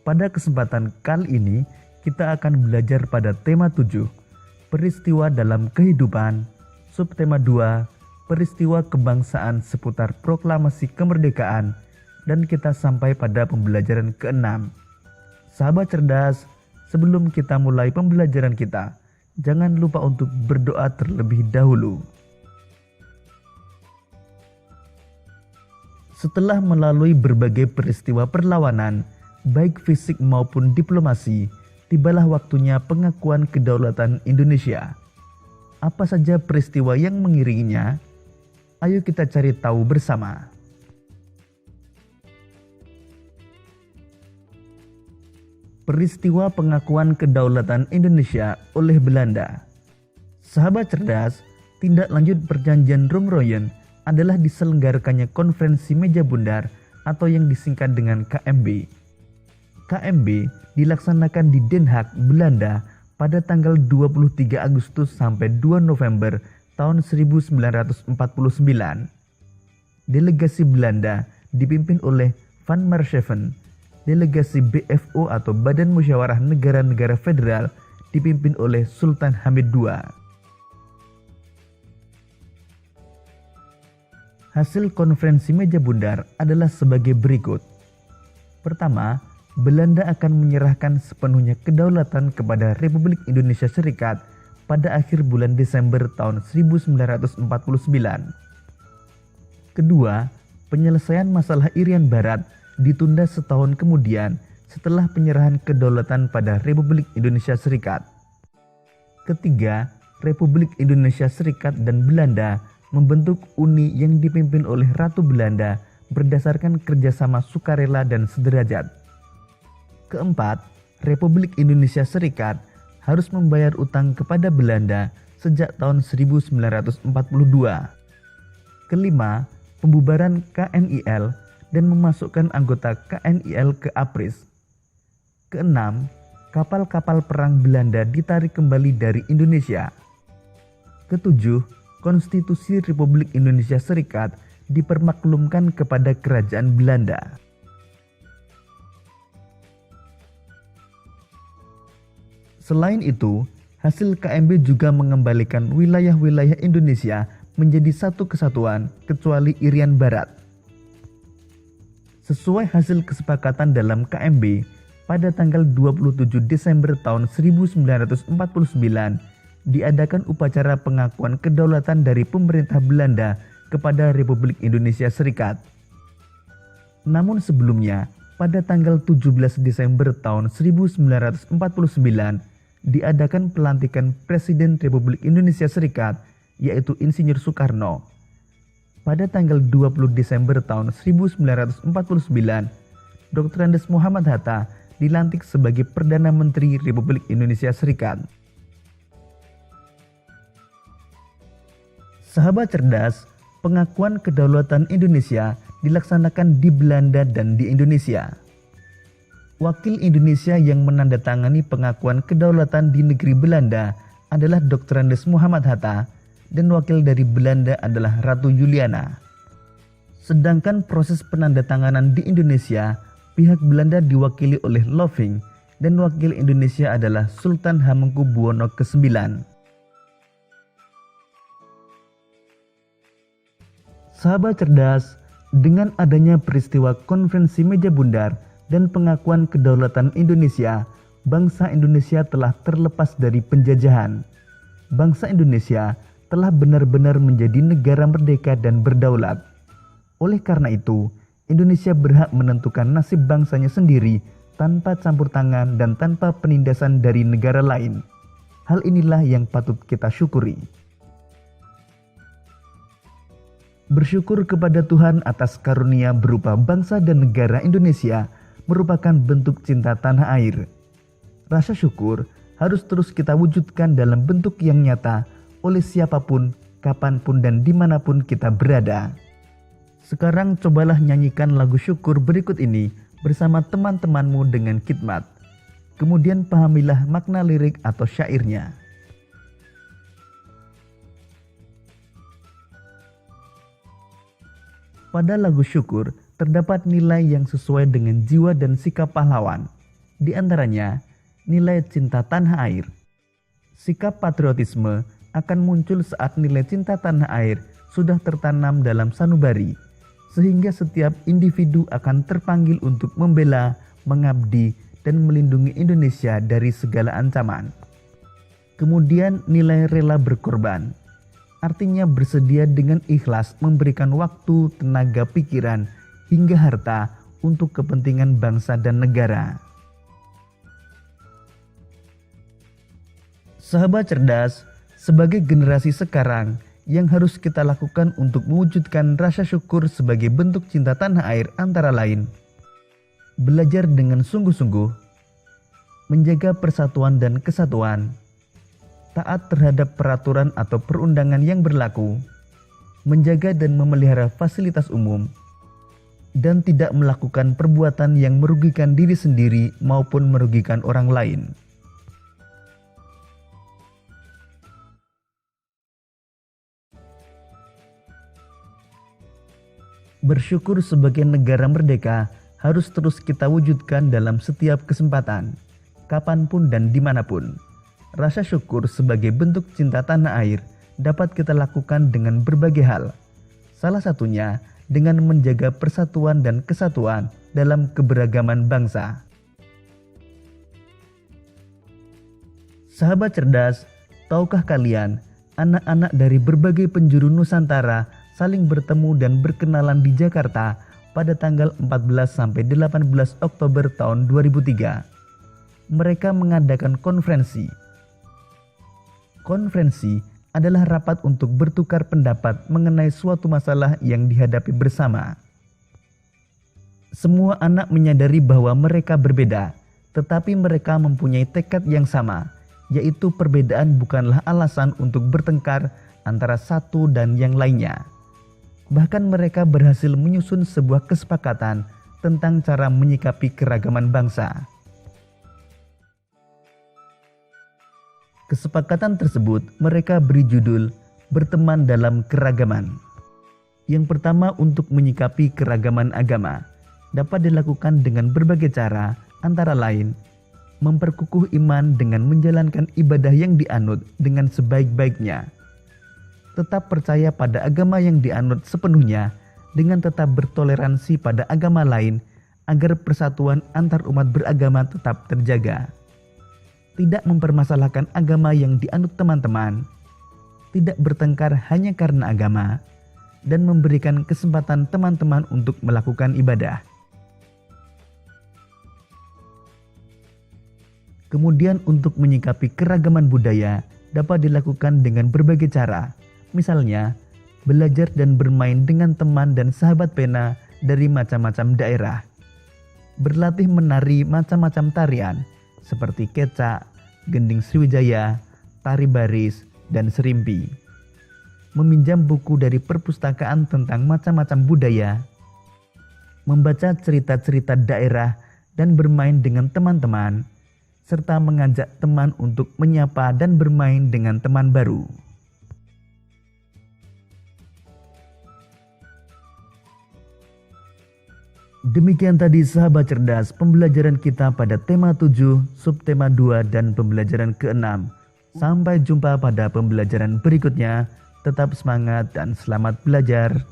Pada kesempatan kali ini, kita akan belajar pada tema 7, peristiwa dalam kehidupan, subtema 2, peristiwa kebangsaan seputar proklamasi kemerdekaan, dan kita sampai pada pembelajaran ke-6. Sahabat cerdas, sebelum kita mulai pembelajaran kita, jangan lupa untuk berdoa terlebih dahulu. Setelah melalui berbagai peristiwa perlawanan, baik fisik maupun diplomasi, tibalah waktunya pengakuan kedaulatan Indonesia. Apa saja peristiwa yang mengiringinya? Ayo kita cari tahu bersama. Peristiwa pengakuan kedaulatan Indonesia oleh Belanda. Sahabat cerdas, tindak lanjut perjanjian Roem-Royen adalah diselenggarakannya konferensi meja bundar atau yang disingkat dengan KMB. KMB dilaksanakan di Den Haag, Belanda pada tanggal 23 Agustus sampai 2 November tahun 1949. Delegasi Belanda dipimpin oleh Van Maarschaven. Delegasi BFO atau Badan Musyawarah Negara-Negara Federal dipimpin oleh Sultan Hamid II. Hasil konferensi meja bundar adalah sebagai berikut. Pertama, Belanda akan menyerahkan sepenuhnya kedaulatan kepada Republik Indonesia Serikat pada akhir bulan Desember tahun 1949. Kedua, penyelesaian masalah Irian Barat ditunda setahun kemudian setelah penyerahan kedaulatan pada Republik Indonesia Serikat. Ketiga, Republik Indonesia Serikat dan Belanda membentuk uni yang dipimpin oleh Ratu Belanda berdasarkan kerjasama sukarela dan sederajat. Keempat, Republik Indonesia Serikat harus membayar utang kepada Belanda sejak tahun 1942. Kelima, pembubaran KNIL dan memasukkan anggota KNIL ke APRIS. Keenam, kapal-kapal perang Belanda ditarik kembali dari Indonesia. Ketujuh, Konstitusi Republik Indonesia Serikat dipermaklumkan kepada Kerajaan Belanda. Selain itu, hasil KMB juga mengembalikan wilayah-wilayah Indonesia menjadi satu kesatuan kecuali Irian Barat. Sesuai hasil kesepakatan dalam KMB, pada tanggal 27 Desember tahun 1949 diadakan upacara pengakuan kedaulatan dari pemerintah Belanda kepada Republik Indonesia Serikat. Namun sebelumnya, pada tanggal 17 Desember tahun 1949 diadakan pelantikan Presiden Republik Indonesia Serikat, yaitu Insinyur Soekarno. Pada tanggal 20 Desember tahun 1949, Dr. Andes Muhammad Hatta dilantik sebagai Perdana Menteri Republik Indonesia Serikat. Sahabat cerdas, pengakuan kedaulatan Indonesia dilaksanakan di Belanda dan di Indonesia. Wakil Indonesia yang menandatangani pengakuan kedaulatan di negeri Belanda adalah Dr. Andes Muhammad Hatta, dan wakil dari Belanda adalah Ratu Juliana. Sedangkan proses penandatanganan di Indonesia, pihak Belanda diwakili oleh Loving dan wakil Indonesia adalah Sultan Hamengkubuwono ke-9. Sahabat cerdas, dengan adanya peristiwa konferensi meja bundar dan pengakuan kedaulatan Indonesia, bangsa Indonesia telah terlepas dari penjajahan. Bangsa Indonesia telah benar-benar menjadi negara merdeka dan berdaulat. Oleh karena itu, Indonesia berhak menentukan nasib bangsanya sendiri tanpa campur tangan dan tanpa penindasan dari negara lain. Hal inilah yang patut kita syukuri. Bersyukur kepada Tuhan atas karunia berupa bangsa dan negara Indonesia merupakan bentuk cinta tanah air. Rasa syukur harus terus kita wujudkan dalam bentuk yang nyata oleh siapapun, kapanpun, dan dimanapun kita berada. Sekarang cobalah nyanyikan lagu syukur berikut ini bersama teman-temanmu dengan khidmat. Kemudian pahamilah makna lirik atau syairnya. Pada lagu syukur terdapat nilai yang sesuai dengan jiwa dan sikap pahlawan. Di antaranya, nilai cinta tanah air. Sikap patriotisme akan muncul saat nilai cinta tanah air sudah tertanam dalam sanubari, sehingga setiap individu akan terpanggil untuk membela, mengabdi, dan melindungi Indonesia dari segala ancaman. Kemudian nilai rela berkorban, artinya bersedia dengan ikhlas memberikan waktu, tenaga pikiran, hingga harta untuk kepentingan bangsa dan negara. Sahabat cerdas, sebagai generasi sekarang, yang harus kita lakukan untuk mewujudkan rasa syukur sebagai bentuk cinta tanah air antara lain: belajar dengan sungguh-sungguh, menjaga persatuan dan kesatuan, taat terhadap peraturan atau perundangan yang berlaku, menjaga dan memelihara fasilitas umum, dan tidak melakukan perbuatan yang merugikan diri sendiri maupun merugikan orang lain. Bersyukur sebagai negara merdeka harus terus kita wujudkan dalam setiap kesempatan, kapanpun dan dimanapun. Rasa syukur sebagai bentuk cinta tanah air dapat kita lakukan dengan berbagai hal. Salah satunya dengan menjaga persatuan dan kesatuan dalam keberagaman bangsa. Sahabat cerdas, tahukah kalian, anak-anak dari berbagai penjuru Nusantara saling bertemu dan berkenalan di Jakarta pada tanggal 14-18 Oktober tahun 2003. Mereka mengadakan konferensi. Konferensi adalah rapat untuk bertukar pendapat mengenai suatu masalah yang dihadapi bersama. Semua anak menyadari bahwa mereka berbeda, tetapi mereka mempunyai tekad yang sama, yaitu perbedaan bukanlah alasan untuk bertengkar antara satu dan yang lainnya. Bahkan mereka berhasil menyusun sebuah kesepakatan tentang cara menyikapi keragaman bangsa. Kesepakatan tersebut mereka beri judul "Berteman dalam Keragaman". Yang pertama, untuk menyikapi keragaman agama dapat dilakukan dengan berbagai cara, antara lain memperkukuh iman dengan menjalankan ibadah yang dianut dengan sebaik-baiknya, tetap percaya pada agama yang dianut sepenuhnya dengan tetap bertoleransi pada agama lain agar persatuan antar umat beragama tetap terjaga. Tidak mempermasalahkan agama yang dianut teman-teman, tidak bertengkar hanya karena agama, dan memberikan kesempatan teman-teman untuk melakukan ibadah. Kemudian untuk menyikapi keragaman budaya dapat dilakukan dengan berbagai cara. Misalnya, belajar dan bermain dengan teman dan sahabat pena dari macam-macam daerah. Berlatih menari macam-macam tarian seperti kecak, gending Sriwijaya, tari baris, dan serimpi. Meminjam buku dari perpustakaan tentang macam-macam budaya. Membaca cerita-cerita daerah dan bermain dengan teman-teman, serta mengajak teman untuk menyapa dan bermain dengan teman baru. Demikian tadi sahabat cerdas pembelajaran kita pada tema 7, subtema 2 dan pembelajaran ke-6. Sampai jumpa pada pembelajaran berikutnya. Tetap semangat dan selamat belajar.